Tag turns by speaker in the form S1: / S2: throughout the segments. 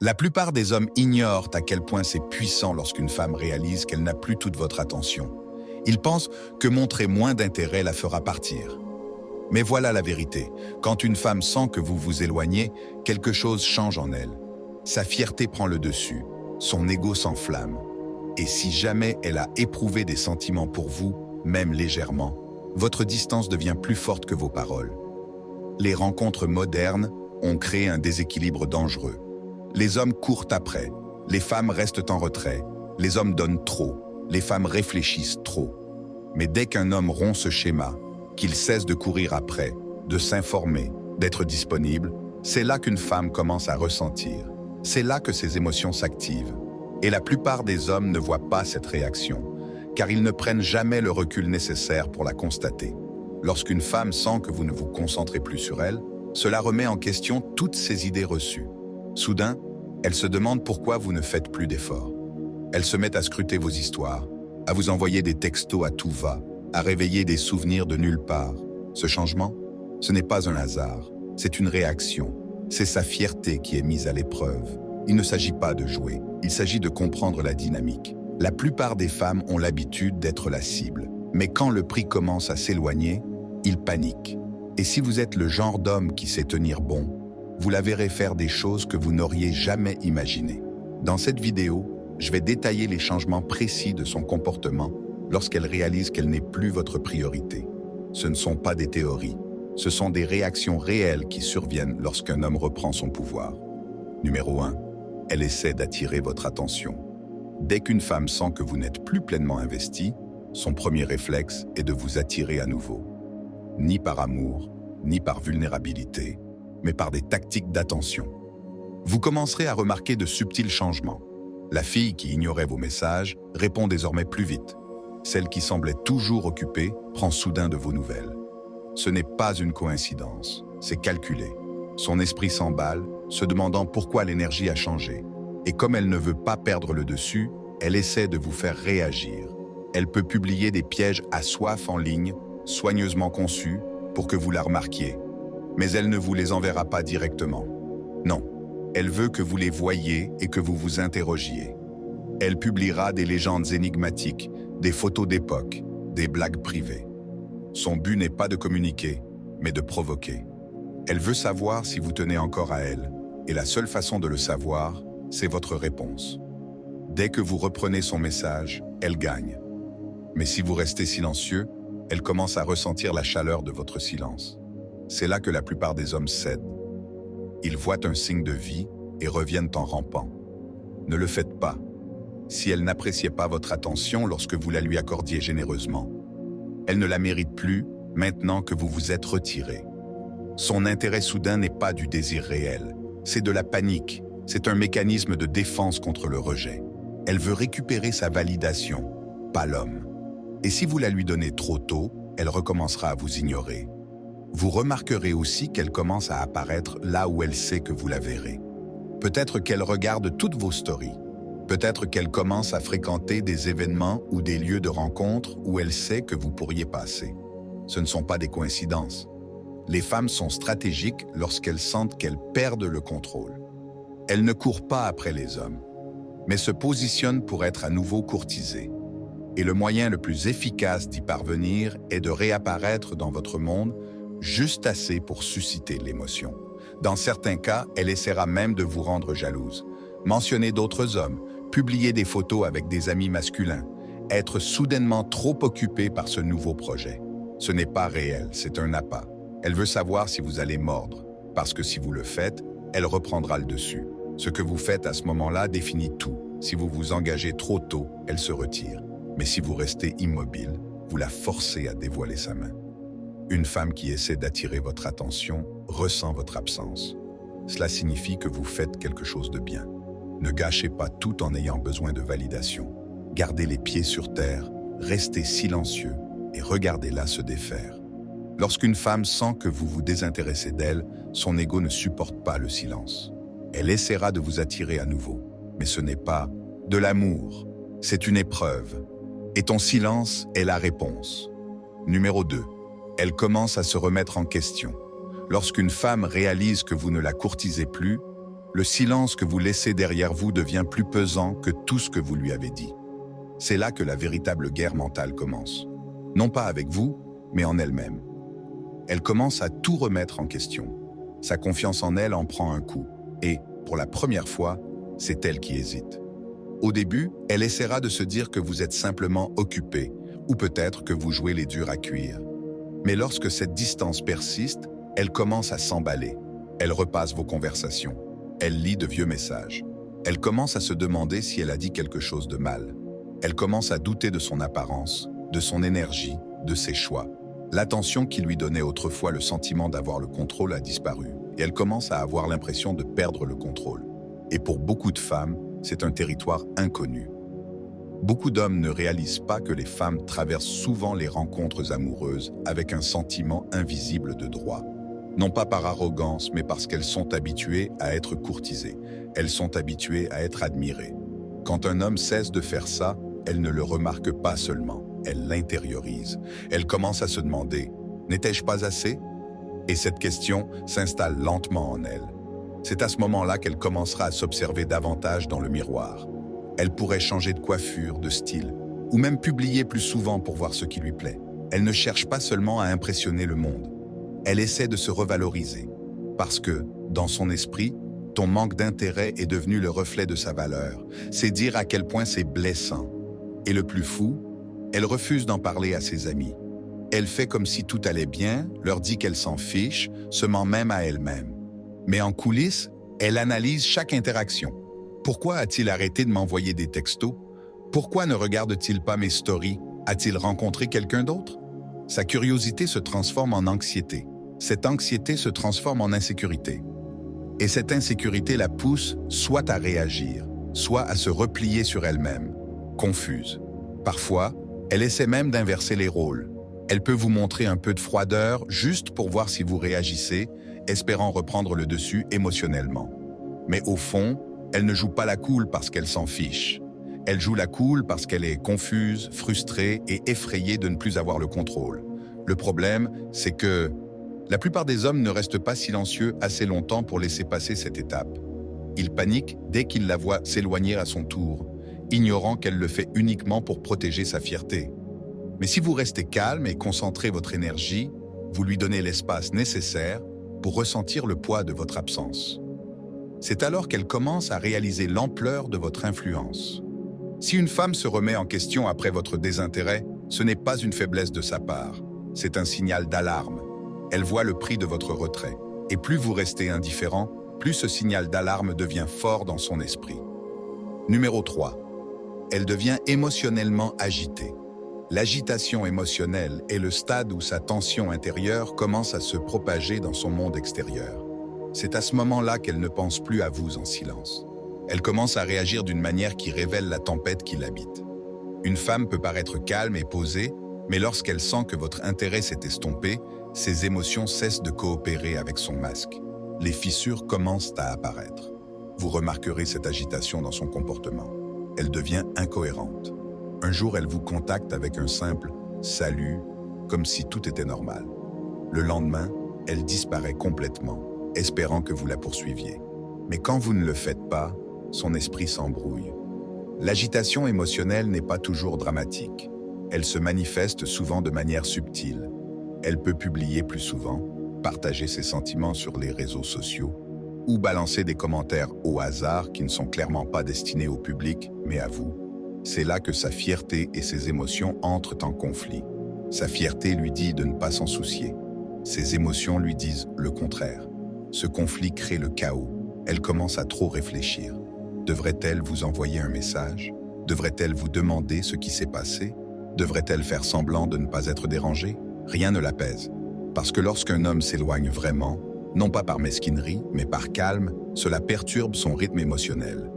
S1: La plupart des hommes ignorent à quel point c'est puissant lorsqu'une femme réalise qu'elle n'a plus toute votre attention. Ils pensent que montrer moins d'intérêt la fera partir. Mais voilà la vérité. Quand une femme sent que vous vous éloignez, quelque chose change en elle. Sa fierté prend le dessus, son ego s'enflamme. Et si jamais elle a éprouvé des sentiments pour vous, même légèrement, votre distance devient plus forte que vos paroles. Les rencontres modernes ont créé un déséquilibre dangereux. Les hommes courent après, les femmes restent en retrait, les hommes donnent trop, les femmes réfléchissent trop. Mais dès qu'un homme rompt ce schéma, qu'il cesse de courir après, de s'informer, d'être disponible, c'est là qu'une femme commence à ressentir. C'est là que ses émotions s'activent. Et la plupart des hommes ne voient pas cette réaction, car ils ne prennent jamais le recul nécessaire pour la constater. Lorsqu'une femme sent que vous ne vous concentrez plus sur elle, cela remet en question toutes ses idées reçues. Soudain, elle se demande pourquoi vous ne faites plus d'efforts. Elle se met à scruter vos histoires, à vous envoyer des textos à tout va, à réveiller des souvenirs de nulle part. Ce changement, ce n'est pas un hasard, c'est une réaction. C'est sa fierté qui est mise à l'épreuve. Il ne s'agit pas de jouer, il s'agit de comprendre la dynamique. La plupart des femmes ont l'habitude d'être la cible. Mais quand le prix commence à s'éloigner, ils paniquent. Et si vous êtes le genre d'homme qui sait tenir bon, vous la verrez faire des choses que vous n'auriez jamais imaginées. Dans cette vidéo, je vais détailler les changements précis de son comportement lorsqu'elle réalise qu'elle n'est plus votre priorité. Ce ne sont pas des théories, ce sont des réactions réelles qui surviennent lorsqu'un homme reprend son pouvoir. Numéro 1. Elle essaie d'attirer votre attention. Dès qu'une femme sent que vous n'êtes plus pleinement investi, son premier réflexe est de vous attirer à nouveau. Ni par amour, ni par vulnérabilité, mais par des tactiques d'attention. Vous commencerez à remarquer de subtils changements. La fille qui ignorait vos messages répond désormais plus vite. Celle qui semblait toujours occupée prend soudain de vos nouvelles. Ce n'est pas une coïncidence, c'est calculé. Son esprit s'emballe, se demandant pourquoi l'énergie a changé. Et comme elle ne veut pas perdre le dessus, elle essaie de vous faire réagir. Elle peut publier des pièges à soif en ligne, soigneusement conçus, pour que vous la remarquiez. Mais elle ne vous les enverra pas directement. Non, elle veut que vous les voyiez et que vous vous interrogiez. Elle publiera des légendes énigmatiques, des photos d'époque, des blagues privées. Son but n'est pas de communiquer, mais de provoquer. Elle veut savoir si vous tenez encore à elle, et la seule façon de le savoir, c'est votre réponse. Dès que vous reprenez son message, elle gagne. Mais si vous restez silencieux, elle commence à ressentir la chaleur de votre silence. C'est là que la plupart des hommes cèdent. Ils voient un signe de vie et reviennent en rampant. Ne le faites pas. Si elle n'appréciait pas votre attention lorsque vous la lui accordiez généreusement, elle ne la mérite plus maintenant que vous vous êtes retiré. Son intérêt soudain n'est pas du désir réel, c'est de la panique, c'est un mécanisme de défense contre le rejet. Elle veut récupérer sa validation, pas l'homme. Et si vous la lui donnez trop tôt, elle recommencera à vous ignorer. Vous remarquerez aussi qu'elle commence à apparaître là où elle sait que vous la verrez. Peut-être qu'elle regarde toutes vos stories. Peut-être qu'elle commence à fréquenter des événements ou des lieux de rencontre où elle sait que vous pourriez passer. Ce ne sont pas des coïncidences. Les femmes sont stratégiques lorsqu'elles sentent qu'elles perdent le contrôle. Elles ne courent pas après les hommes, mais se positionnent pour être à nouveau courtisées. Et le moyen le plus efficace d'y parvenir est de réapparaître dans votre monde juste assez pour susciter l'émotion. Dans certains cas, elle essaiera même de vous rendre jalouse. Mentionner d'autres hommes, publier des photos avec des amis masculins, être soudainement trop occupé par ce nouveau projet. Ce n'est pas réel, c'est un appât. Elle veut savoir si vous allez mordre, parce que si vous le faites, elle reprendra le dessus. Ce que vous faites à ce moment-là définit tout. Si vous vous engagez trop tôt, elle se retire. Mais si vous restez immobile, vous la forcez à dévoiler sa main. Une femme qui essaie d'attirer votre attention ressent votre absence. Cela signifie que vous faites quelque chose de bien. Ne gâchez pas tout en ayant besoin de validation. Gardez les pieds sur terre, restez silencieux et regardez-la se défaire. Lorsqu'une femme sent que vous vous désintéressez d'elle, son ego ne supporte pas le silence. Elle essaiera de vous attirer à nouveau, mais ce n'est pas de l'amour, c'est une épreuve. Et ton silence est la réponse. Numéro 2. Elle commence à se remettre en question. Lorsqu'une femme réalise que vous ne la courtisez plus, Le silence que vous laissez derrière vous devient plus pesant que tout ce que vous lui avez dit. C'est là que la véritable guerre mentale commence. Non pas avec vous, mais en elle-même. Elle commence à tout remettre en question. Sa confiance en elle en prend un coup. Et, pour la première fois, c'est elle qui hésite. Au début, elle essaiera de se dire que vous êtes simplement occupé, ou peut-être que vous jouez les durs à cuire. Mais lorsque cette distance persiste, elle commence à s'emballer. Elle repasse vos conversations. Elle lit de vieux messages. Elle commence à se demander si elle a dit quelque chose de mal. Elle commence à douter de son apparence, de son énergie, de ses choix. L'attention qui lui donnait autrefois le sentiment d'avoir le contrôle a disparu, et elle commence à avoir l'impression de perdre le contrôle. Et pour beaucoup de femmes, c'est un territoire inconnu. Beaucoup d'hommes ne réalisent pas que les femmes traversent souvent les rencontres amoureuses avec un sentiment invisible de droit. Non pas par arrogance, mais parce qu'elles sont habituées à être courtisées. Elles sont habituées à être admirées. Quand un homme cesse de faire ça, elle ne le remarque pas seulement, elle l'intériorise. Elle commence à se demander « N'étais-je pas assez ?» Et cette question s'installe lentement en elle. C'est à ce moment-là qu'elle commencera à s'observer davantage dans le miroir. Elle pourrait changer de coiffure, de style, ou même publier plus souvent pour voir ce qui lui plaît. Elle ne cherche pas seulement à impressionner le monde. Elle essaie de se revaloriser. Parce que, dans son esprit, ton manque d'intérêt est devenu le reflet de sa valeur. C'est dire à quel point c'est blessant. Et le plus fou, elle refuse d'en parler à ses amis. Elle fait comme si tout allait bien, leur dit qu'elle s'en fiche, se ment même à elle-même. Mais en coulisses, elle analyse chaque interaction. Pourquoi a-t-il arrêté de m'envoyer des textos? Pourquoi ne regarde-t-il pas mes stories? A-t-il rencontré quelqu'un d'autre? Sa curiosité se transforme en anxiété. Cette anxiété se transforme en insécurité. Et cette insécurité la pousse soit à réagir, soit à se replier sur elle-même, confuse. Parfois, elle essaie même d'inverser les rôles. Elle peut vous montrer un peu de froideur juste pour voir si vous réagissez, espérant reprendre le dessus émotionnellement. Mais au fond, elle ne joue pas la cool parce qu'elle s'en fiche. Elle joue la cool parce qu'elle est confuse, frustrée et effrayée de ne plus avoir le contrôle. Le problème, c'est que la plupart des hommes ne restent pas silencieux assez longtemps pour laisser passer cette étape. Ils paniquent dès qu'ils la voient s'éloigner à son tour, ignorant qu'elle le fait uniquement pour protéger sa fierté. Mais si vous restez calme et concentrez votre énergie, vous lui donnez l'espace nécessaire pour ressentir le poids de votre absence. C'est alors qu'elle commence à réaliser l'ampleur de votre influence. Si une femme se remet en question après votre désintérêt, ce n'est pas une faiblesse de sa part, c'est un signal d'alarme. Elle voit le prix de votre retrait. Et plus vous restez indifférent, plus ce signal d'alarme devient fort dans son esprit. Numéro 3. Elle devient émotionnellement agitée. L'agitation émotionnelle est le stade où sa tension intérieure commence à se propager dans son monde extérieur. C'est à ce moment-là qu'elle ne pense plus à vous en silence. Elle commence à réagir d'une manière qui révèle la tempête qui l'habite. Une femme peut paraître calme et posée, mais lorsqu'elle sent que votre intérêt s'est estompé, ses émotions cessent de coopérer avec son masque. Les fissures commencent à apparaître. Vous remarquerez cette agitation dans son comportement. Elle devient incohérente. Un jour, elle vous contacte avec un simple « salut », comme si tout était normal. Le lendemain, elle disparaît complètement, espérant que vous la poursuiviez. Mais quand vous ne le faites pas, son esprit s'embrouille. L'agitation émotionnelle n'est pas toujours dramatique. Elle se manifeste souvent de manière subtile. Elle peut publier plus souvent, partager ses sentiments sur les réseaux sociaux, ou balancer des commentaires au hasard qui ne sont clairement pas destinés au public, mais à vous. C'est là que sa fierté et ses émotions entrent en conflit. Sa fierté lui dit de ne pas s'en soucier. Ses émotions lui disent le contraire. Ce conflit crée le chaos. Elle commence à trop réfléchir. Devrait-elle vous envoyer un message? Devrait-elle vous demander ce qui s'est passé? Devrait-elle faire semblant de ne pas être dérangée? Rien ne l'apaise. Parce que lorsqu'un homme s'éloigne vraiment, non pas par mesquinerie, mais par calme, cela perturbe son rythme émotionnel.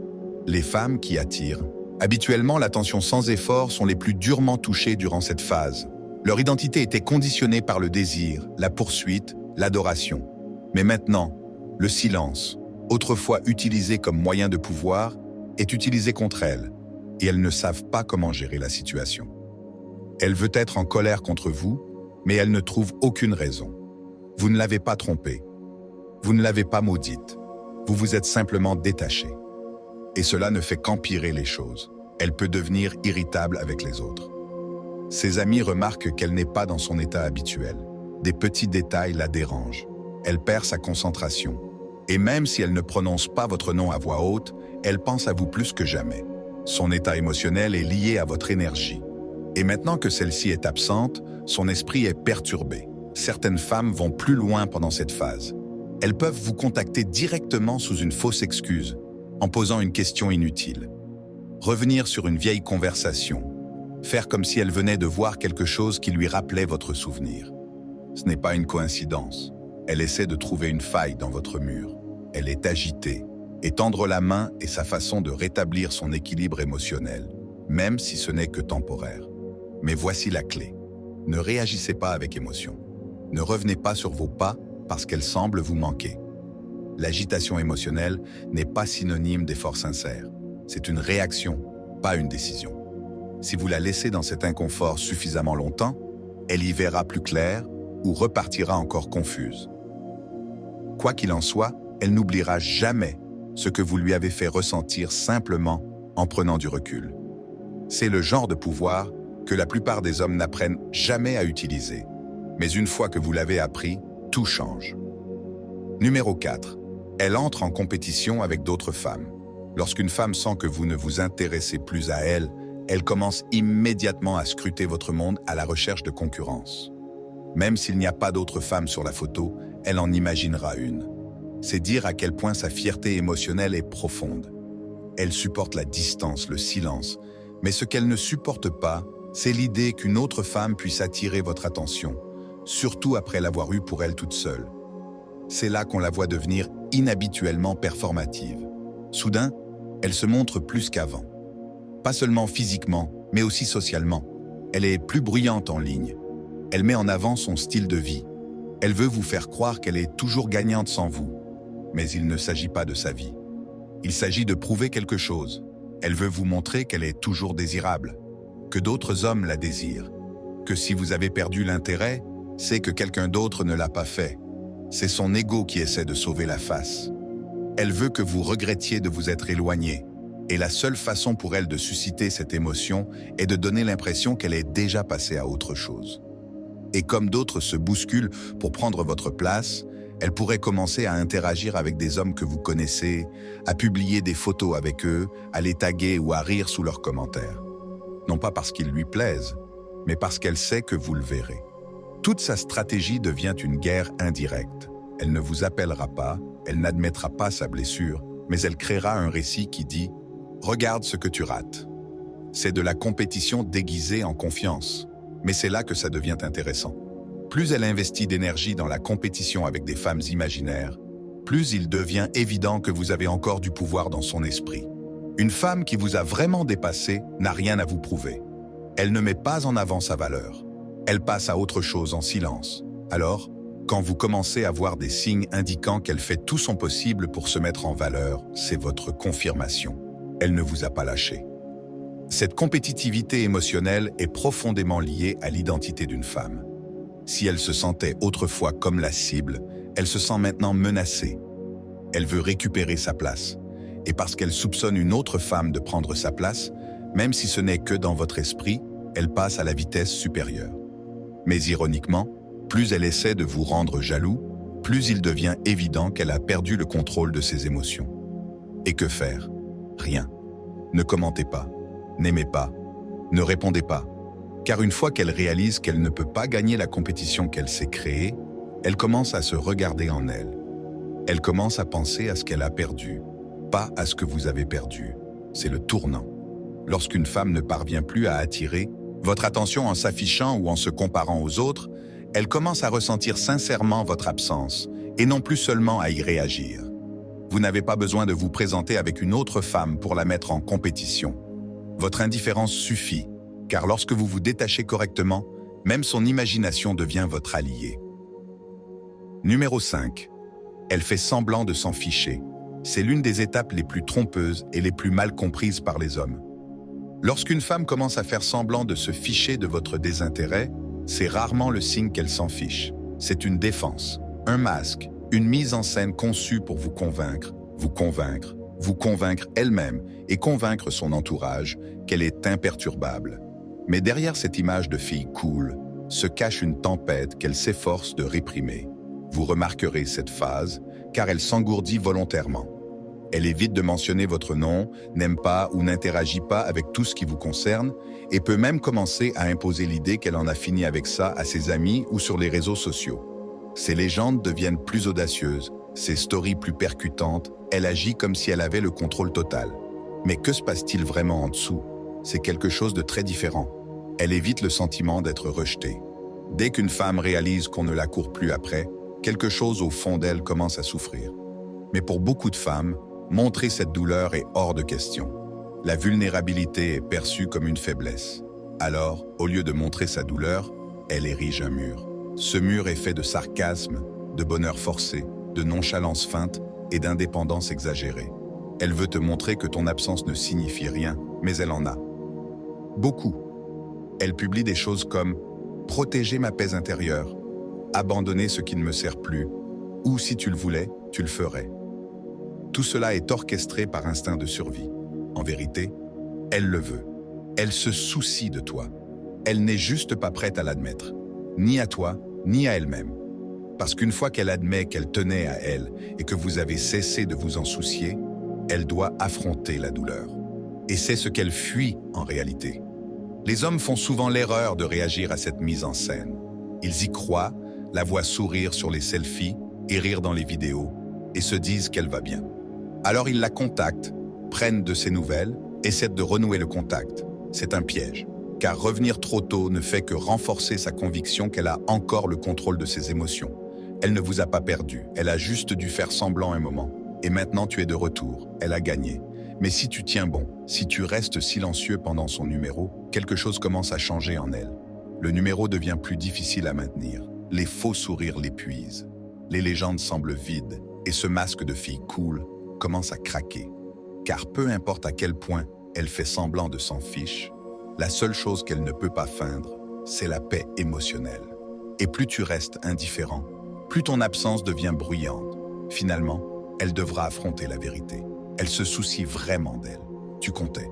S1: Les femmes qui attirent, habituellement l'attention sans effort, sont les plus durement touchées durant cette phase. Leur identité était conditionnée par le désir, la poursuite, l'adoration. Mais maintenant, le silence, autrefois utilisé comme moyen de pouvoir, est utilisé contre elles, et elles ne savent pas comment gérer la situation. Elle veut être en colère contre vous, mais elle ne trouve aucune raison. Vous ne l'avez pas trompée. Vous ne l'avez pas maudite. vous vous êtes simplement détaché. Et cela ne fait qu'empirer les choses. Elle peut devenir irritable avec les autres. Ses amis remarquent qu'elle n'est pas dans son état habituel. Des petits détails la dérangent. Elle perd sa concentration. Et même si elle ne prononce pas votre nom à voix haute, elle pense à vous plus que jamais. Son état émotionnel est lié à votre énergie. Et maintenant que celle-ci est absente, son esprit est perturbé. Certaines femmes vont plus loin pendant cette phase. Elles peuvent vous contacter directement sous une fausse excuse, en posant une question inutile. Revenir sur une vieille conversation. Faire comme si elle venait de voir quelque chose qui lui rappelait votre souvenir. Ce n'est pas une coïncidence. Elle essaie de trouver une faille dans votre mur. Elle est agitée. Et tendre la main est sa façon de rétablir son équilibre émotionnel, même si ce n'est que temporaire. Mais voici la clé. Ne réagissez pas avec émotion. Ne revenez pas sur vos pas parce qu'elle semble vous manquer. L'agitation émotionnelle n'est pas synonyme d'effort sincère. C'est une réaction, pas une décision. Si vous la laissez dans cet inconfort suffisamment longtemps, elle y verra plus clair ou repartira encore confuse. Quoi qu'il en soit, elle n'oubliera jamais ce que vous lui avez fait ressentir simplement en prenant du recul. C'est le genre de pouvoir que la plupart des hommes n'apprennent jamais à utiliser. Mais une fois que vous l'avez appris, tout change. Numéro 4. Elle entre en compétition avec d'autres femmes. Lorsqu'une femme sent que vous ne vous intéressez plus à elle, elle commence immédiatement à scruter votre monde à la recherche de concurrence. Même s'il n'y a pas d'autres femmes sur la photo, elle en imaginera une. C'est dire à quel point sa fierté émotionnelle est profonde. Elle supporte la distance, le silence, mais ce qu'elle ne supporte pas, c'est l'idée qu'une autre femme puisse attirer votre attention, surtout après l'avoir eue pour elle toute seule. C'est là qu'on la voit devenir inhabituellement performative. Soudain, elle se montre plus qu'avant. Pas seulement physiquement, mais aussi socialement. Elle est plus bruyante en ligne. Elle met en avant son style de vie. Elle veut vous faire croire qu'elle est toujours gagnante sans vous. Mais il ne s'agit pas de sa vie. Il s'agit de prouver quelque chose. Elle veut vous montrer qu'elle est toujours désirable, que d'autres hommes la désirent, que si vous avez perdu l'intérêt, c'est que quelqu'un d'autre ne l'a pas fait. C'est son ego qui essaie de sauver la face. Elle veut que vous regrettiez de vous être éloigné. Et la seule façon pour elle de susciter cette émotion est de donner l'impression qu'elle est déjà passée à autre chose. Et comme d'autres se bousculent pour prendre votre place, elle pourrait commencer à interagir avec des hommes que vous connaissez, à publier des photos avec eux, à les taguer ou à rire sous leurs commentaires. Non pas parce qu'ils lui plaisent, mais parce qu'elle sait que vous le verrez. Toute sa stratégie devient une guerre indirecte. Elle ne vous appellera pas, elle n'admettra pas sa blessure, mais elle créera un récit qui dit « Regarde ce que tu rates ». C'est de la compétition déguisée en confiance, mais c'est là que ça devient intéressant. Plus elle investit d'énergie dans la compétition avec des femmes imaginaires, plus il devient évident que vous avez encore du pouvoir dans son esprit. Une femme qui vous a vraiment dépassé n'a rien à vous prouver. Elle ne met pas en avant sa valeur. Elle passe à autre chose en silence. Alors, quand vous commencez à voir des signes indiquant qu'elle fait tout son possible pour se mettre en valeur, c'est votre confirmation. Elle ne vous a pas lâché. Cette compétitivité émotionnelle est profondément liée à l'identité d'une femme. Si elle se sentait autrefois comme la cible, elle se sent maintenant menacée. Elle veut récupérer sa place. Et parce qu'elle soupçonne une autre femme de prendre sa place, même si ce n'est que dans votre esprit, elle passe à la vitesse supérieure. Mais ironiquement, plus elle essaie de vous rendre jaloux, plus il devient évident qu'elle a perdu le contrôle de ses émotions. Et que faire? Rien. Ne commentez pas, n'aimez pas, ne répondez pas. Car une fois qu'elle réalise qu'elle ne peut pas gagner la compétition qu'elle s'est créée, elle commence à se regarder en elle. Elle commence à penser à ce qu'elle a perdu, pas à ce que vous avez perdu. C'est le tournant. Lorsqu'une femme ne parvient plus à attirer votre attention en s'affichant ou en se comparant aux autres, elle commence à ressentir sincèrement votre absence et non plus seulement à y réagir. Vous n'avez pas besoin de vous présenter avec une autre femme pour la mettre en compétition. Votre indifférence suffit, car lorsque vous vous détachez correctement, même son imagination devient votre allié. Numéro 5. Elle fait semblant de s'en ficher. C'est l'une des étapes les plus trompeuses et les plus mal comprises par les hommes. Lorsqu'une femme commence à faire semblant de se ficher de votre désintérêt, c'est rarement le signe qu'elle s'en fiche. C'est une défense, un masque, une mise en scène conçue pour vous convaincre, vous convaincre elle-même et convaincre son entourage qu'elle est imperturbable. Mais derrière cette image de fille cool se cache une tempête qu'elle s'efforce de réprimer. Vous remarquerez cette phase car elle s'engourdit volontairement. Elle évite de mentionner votre nom, n'aime pas ou n'interagit pas avec tout ce qui vous concerne et peut même commencer à imposer l'idée qu'elle en a fini avec ça à ses amis ou sur les réseaux sociaux. Ses légendes deviennent plus audacieuses, ses stories plus percutantes, elle agit comme si elle avait le contrôle total. Mais que se passe-t-il vraiment en dessous? C'est quelque chose de très différent. Elle évite le sentiment d'être rejetée. Dès qu'une femme réalise qu'on ne la court plus après, quelque chose au fond d'elle commence à souffrir. Mais pour beaucoup de femmes, montrer cette douleur est hors de question. La vulnérabilité est perçue comme une faiblesse. Alors, au lieu de montrer sa douleur, elle érige un mur. Ce mur est fait de sarcasme, de bonheur forcé, de nonchalance feinte et d'indépendance exagérée. Elle veut te montrer que ton absence ne signifie rien, mais elle en a. Beaucoup. Elle publie des choses comme « protéger ma paix intérieure »,« abandonner ce qui ne me sert plus » ou « si tu le voulais, tu le ferais ». Tout cela est orchestré par instinct de survie. En vérité, elle le veut. Elle se soucie de toi. Elle n'est juste pas prête à l'admettre, ni à toi, ni à elle-même. Parce qu'une fois qu'elle admet qu'elle tenait à elle et que vous avez cessé de vous en soucier, elle doit affronter la douleur. Et c'est ce qu'elle fuit en réalité. Les hommes font souvent l'erreur de réagir à cette mise en scène. Ils y croient, la voient sourire sur les selfies et rire dans les vidéos, et se disent qu'elle va bien. Alors ils la contactent, prennent de ses nouvelles, essaient de renouer le contact. C'est un piège, car revenir trop tôt ne fait que renforcer sa conviction qu'elle a encore le contrôle de ses émotions. Elle ne vous a pas perdu, elle a juste dû faire semblant un moment. Et maintenant tu es de retour, elle a gagné. Mais si tu tiens bon, si tu restes silencieux pendant son numéro, quelque chose commence à changer en elle. Le numéro devient plus difficile à maintenir. Les faux sourires l'épuisent. Les légendes semblent vides, et ce masque de fille cool commence à craquer. Car peu importe à quel point elle fait semblant de s'en fiche, la seule chose qu'elle ne peut pas feindre, c'est la paix émotionnelle. Et plus tu restes indifférent, plus ton absence devient bruyante. Finalement, elle devra affronter la vérité. Elle se soucie vraiment d'elle. Tu comptais.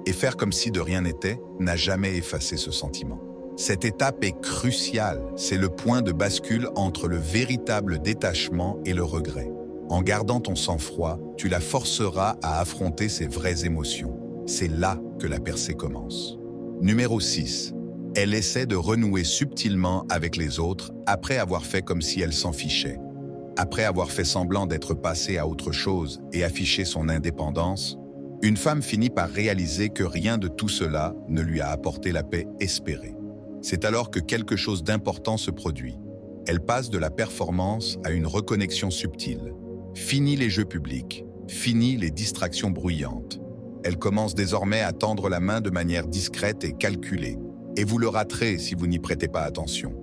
S1: Et faire comme si de rien n'était n'a jamais effacé ce sentiment. Cette étape est cruciale. C'est le point de bascule entre le véritable détachement et le regret. En gardant ton sang-froid, tu la forceras à affronter ses vraies émotions. C'est là que la percée commence. Numéro 6. Elle essaie de renouer subtilement avec les autres après avoir fait comme si elle s'en fichait. Après avoir fait semblant d'être passée à autre chose et affiché son indépendance, une femme finit par réaliser que rien de tout cela ne lui a apporté la paix espérée. C'est alors que quelque chose d'important se produit. Elle passe de la performance à une reconnexion subtile. Fini les jeux publics, fini les distractions bruyantes. Elle commence désormais à tendre la main de manière discrète et calculée. Et vous le raterez si vous n'y prêtez pas attention.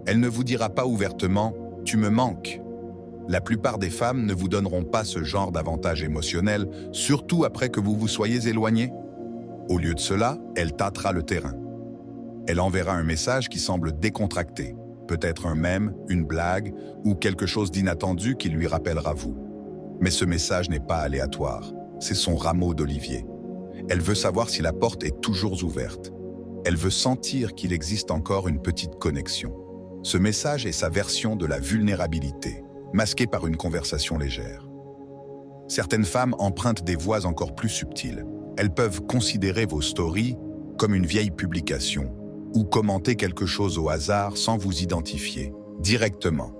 S1: Elle ne vous dira pas ouvertement « tu me manques ». La plupart des femmes ne vous donneront pas ce genre d'avantage émotionnel, surtout après que vous vous soyez éloigné. Au lieu de cela, elle tâtera le terrain. Elle enverra un message qui semble décontracté, peut-être un mème, une blague ou quelque chose d'inattendu qui lui rappellera vous. Mais ce message n'est pas aléatoire, c'est son rameau d'olivier. Elle veut savoir si la porte est toujours ouverte. Elle veut sentir qu'il existe encore une petite connexion. Ce message est sa version de la vulnérabilité, masquée par une conversation légère. Certaines femmes empruntent des voies encore plus subtiles. Elles peuvent considérer vos stories comme une vieille publication ou commenter quelque chose au hasard sans vous identifier, directement.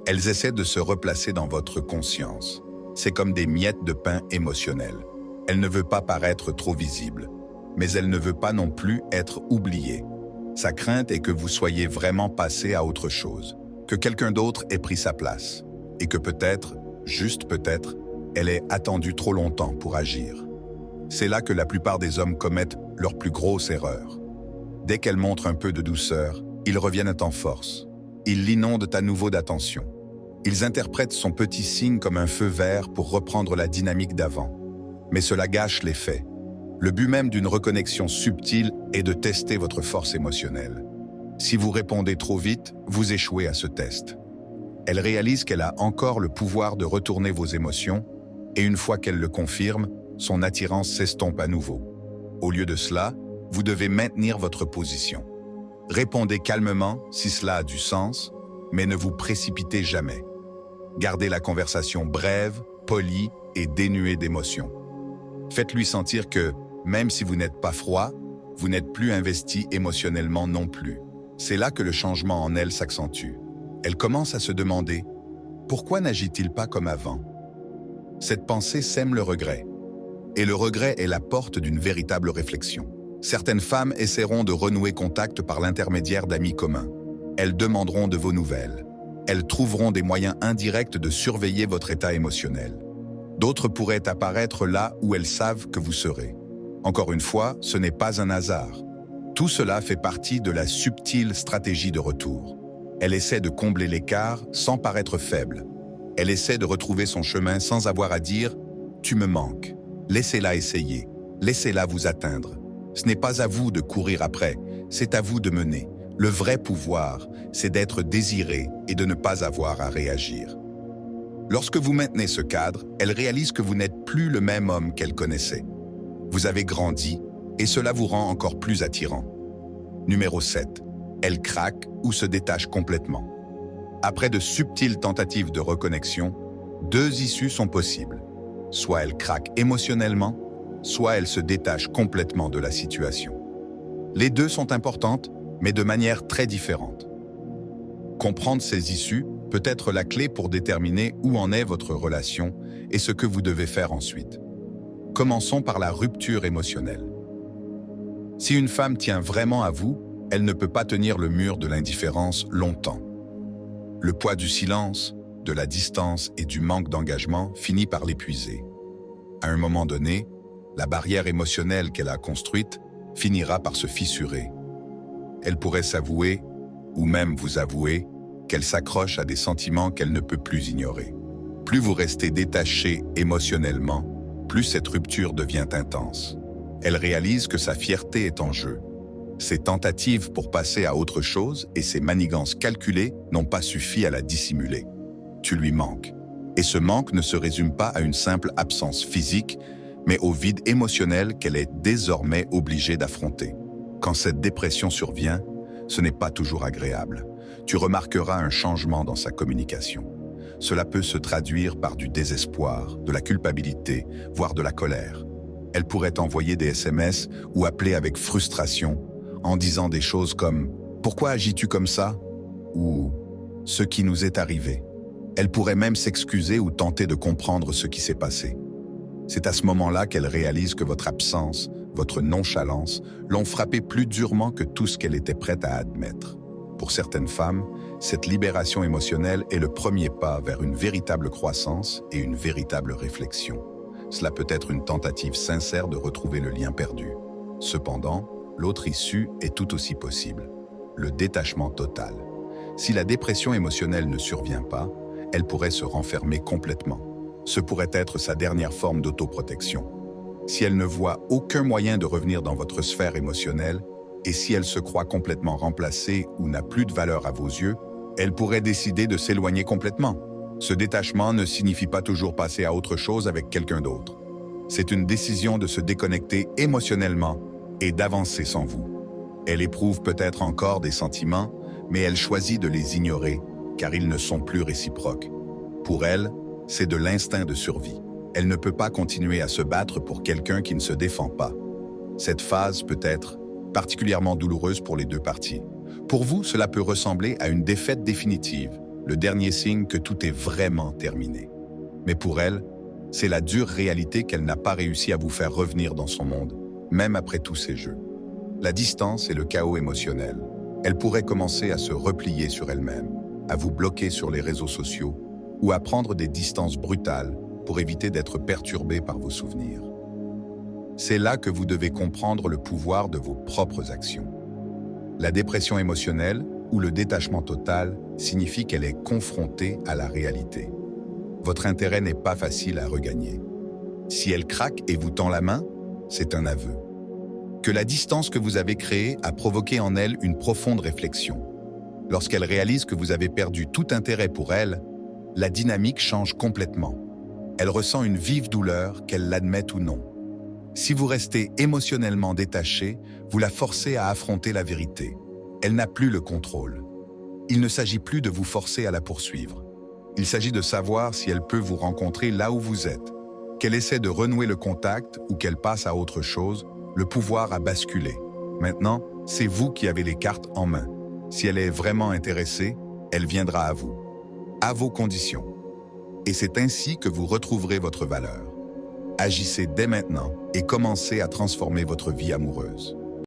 S1: Elles essaient de se replacer dans votre conscience. C'est comme des miettes de pain émotionnelles. Elle ne veut pas paraître trop visible, mais elle ne veut pas non plus être oubliée. Sa crainte est que vous soyez vraiment passé à autre chose, que quelqu'un d'autre ait pris sa place, et que peut-être, juste peut-être, elle ait attendu trop longtemps pour agir. C'est là que la plupart des hommes commettent leur plus grosse erreur. Dès qu'elle montre un peu de douceur, ils reviennent en force. Ils l'inondent à nouveau d'attention. Ils interprètent son petit signe comme un feu vert pour reprendre la dynamique d'avant. Mais cela gâche l'effet. Le but même d'une reconnexion subtile est de tester votre force émotionnelle. Si vous répondez trop vite, vous échouez à ce test. Elle réalise qu'elle a encore le pouvoir de retourner vos émotions, Et une fois qu'elle le confirme, son attirance s'estompe à nouveau. Au lieu de cela, vous devez maintenir votre position. Répondez calmement si cela a du sens, mais ne vous précipitez jamais. Gardez la conversation brève, polie et dénuée d'émotions. Faites-lui sentir que, même si vous n'êtes pas froid, vous n'êtes plus investi émotionnellement non plus. C'est là que le changement en elle s'accentue. Elle commence à se demander « Pourquoi n'agit-il pas comme avant ?» Cette pensée sème le regret. Et le regret est la porte d'une véritable réflexion. Certaines femmes essaieront de renouer contact par l'intermédiaire d'amis communs. Elles demanderont de vos nouvelles. Elles trouveront des moyens indirects de surveiller votre état émotionnel. D'autres pourraient apparaître là où elles savent que vous serez. Encore une fois, ce n'est pas un hasard. Tout cela fait partie de la subtile stratégie de retour. Elle essaie de combler l'écart sans paraître faible. Elle essaie de retrouver son chemin sans avoir à dire « tu me manques ». Laissez-la essayer, laissez-la vous atteindre. Ce n'est pas à vous de courir après, c'est à vous de mener. Le vrai pouvoir, c'est d'être désiré et de ne pas avoir à réagir. Lorsque vous maintenez ce cadre, elle réalise que vous n'êtes plus le même homme qu'elle connaissait. Vous avez grandi et cela vous rend encore plus attirant. Numéro 7. Elle craque ou se détache complètement. Après de subtiles tentatives de reconnexion, deux issues sont possibles. Soit elle craque émotionnellement, soit elle se détache complètement de la situation. Les deux sont importantes, mais de manière très différente. Comprendre ces issues peut être la clé pour déterminer où en est votre relation et ce que vous devez faire ensuite. Commençons par la rupture émotionnelle. Si une femme tient vraiment à vous, elle ne peut pas tenir le mur de l'indifférence longtemps. Le poids du silence, de la distance et du manque d'engagement finit par l'épuiser. À un moment donné, la barrière émotionnelle qu'elle a construite finira par se fissurer. Elle pourrait s'avouer, ou même vous avouer, qu'elle s'accroche à des sentiments qu'elle ne peut plus ignorer. Plus vous restez détaché émotionnellement, plus cette rupture devient intense. Elle réalise que sa fierté est en jeu. Ses tentatives pour passer à autre chose et ses manigances calculées n'ont pas suffi à la dissimuler. Tu lui manques. Et ce manque ne se résume pas à une simple absence physique, mais au vide émotionnel qu'elle est désormais obligée d'affronter. Quand cette dépression survient, ce n'est pas toujours agréable. Tu remarqueras un changement dans sa communication. Cela peut se traduire par du désespoir, de la culpabilité, voire de la colère. Elle pourrait envoyer des SMS ou appeler avec frustration en disant des choses comme « Pourquoi agis-tu comme ça ?» ou « Ce qui nous est arrivé ». Elle pourrait même s'excuser ou tenter de comprendre ce qui s'est passé. C'est à ce moment-là qu'elle réalise que votre absence, votre nonchalance, l'ont frappée plus durement que tout ce qu'elle était prête à admettre. Pour certaines femmes, cette libération émotionnelle est le premier pas vers une véritable croissance et une véritable réflexion. Cela peut être une tentative sincère de retrouver le lien perdu. Cependant, l'autre issue est tout aussi possible, le détachement total. Si la dépression émotionnelle ne survient pas, elle pourrait se renfermer complètement. Ce pourrait être sa dernière forme d'autoprotection. Si elle ne voit aucun moyen de revenir dans votre sphère émotionnelle, et si elle se croit complètement remplacée ou n'a plus de valeur à vos yeux, elle pourrait décider de s'éloigner complètement. Ce détachement ne signifie pas toujours passer à autre chose avec quelqu'un d'autre. C'est une décision de se déconnecter émotionnellement et d'avancer sans vous. Elle éprouve peut-être encore des sentiments, mais elle choisit de les ignorer, car ils ne sont plus réciproques. Pour elle, c'est de l'instinct de survie. Elle ne peut pas continuer à se battre pour quelqu'un qui ne se défend pas. Cette phase peut être particulièrement douloureuse pour les deux parties. Pour vous, cela peut ressembler à une défaite définitive, le dernier signe que tout est vraiment terminé. Mais pour elle, c'est la dure réalité qu'elle n'a pas réussi à vous faire revenir dans son monde, même après tous ces jeux. La distance et le chaos émotionnel. Elle pourrait commencer à se replier sur elle-même, à vous bloquer sur les réseaux sociaux ou à prendre des distances brutales pour éviter d'être perturbée par vos souvenirs. C'est là que vous devez comprendre le pouvoir de vos propres actions. La dépression émotionnelle ou le détachement total signifie qu'elle est confrontée à la réalité. Votre intérêt n'est pas facile à regagner. Si elle craque et vous tend la main, c'est un aveu. Que la distance que vous avez créée a provoqué en elle une profonde réflexion. Lorsqu'elle réalise que vous avez perdu tout intérêt pour elle, la dynamique change complètement. Elle ressent une vive douleur, qu'elle l'admette ou non. Si vous restez émotionnellement détaché, vous la forcez à affronter la vérité. Elle n'a plus le contrôle. Il ne s'agit plus de vous forcer à la poursuivre. Il s'agit de savoir si elle peut vous rencontrer là où vous êtes. Qu'elle essaie de renouer le contact ou qu'elle passe à autre chose, le pouvoir a basculé. Maintenant, c'est vous qui avez les cartes en main. Si elle est vraiment intéressée, elle viendra à vous, à vos conditions. Et c'est ainsi que vous retrouverez votre valeur. Agissez dès maintenant et commencez à transformer votre vie amoureuse.